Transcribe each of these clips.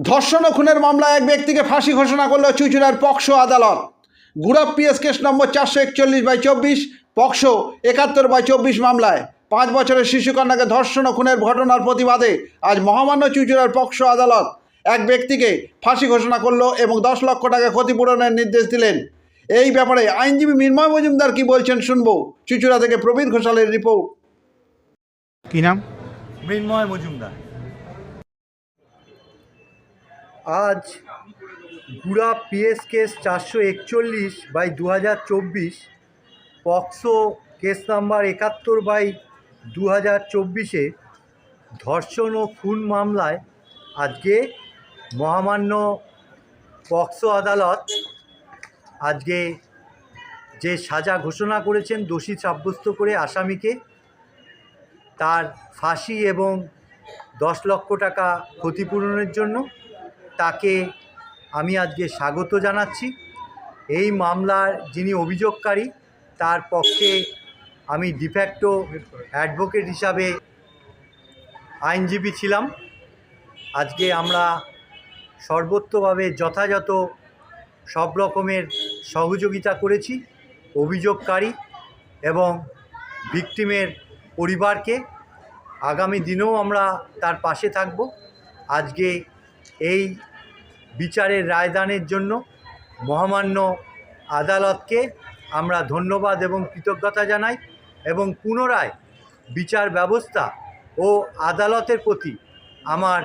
ধর্ষণ ও খুনের মামলায় এক ব্যক্তিকে ফাঁসি ঘোষণা করল চুঁচুড়ার পক্সো আদালত। Gurap PS case number 441/24, POCSO 71/24 মামলায় 5 বছরের শিশুকন্যাকে ধর্ষণ ও খুনের ঘটনার প্রতিবাদে আজ মহামান্য চুঁচুড়ার পক্সো আদালত এক ব্যক্তিকে ফাঁসি ঘোষণা করল এবং 10 লক্ষ টাকা ক্ষতিপূরণের নির্দেশ দিলেন। এই ব্যাপারে আইনজীবী মৃন্ময় মজুমদার কি বলছেন শুনবো। চুঁচুড়া থেকে প্রবীর ঘোষালের রিপোর্ট। কি নাম? মৃন্ময় মজুমদার। আজ গুড়া PS case 441/2024, POCSO case number 71/2024 ধর্ষণ ও খুন মামলায় আজকে মহামান্য পক্সো আদালত আজকে যে সাজা ঘোষণা করেছেন, দোষী সাব্যস্ত করে আসামিকে তার ফাঁসি এবং 10 লক্ষ টাকা ক্ষতিপূরণের জন্য, তাকে আমি আজকে স্বাগত জানাচ্ছি। এই মামলার যিনি অভিযোগকারী তার পক্ষে আমি ডিফ্যাক্টো অ্যাডভোকেট হিসাবে আইনজীবী ছিলাম। আজকে আমরা সর্বোচ্চভাবে যথাযথ সব রকমের সহযোগিতা করেছি অভিযোগকারী এবং ভিকটিমের পরিবারকে। আগামী দিনেও আমরা তার পাশে থাকব। আজকে এই বিচারের রায়দানের জন্য মহামান্য আদালতকে আমরা ধন্যবাদ এবং কৃতজ্ঞতা জানাই এবং পুনরায় বিচার ব্যবস্থা ও আদালতের প্রতি আমার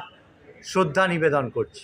শ্রদ্ধা নিবেদন করছি।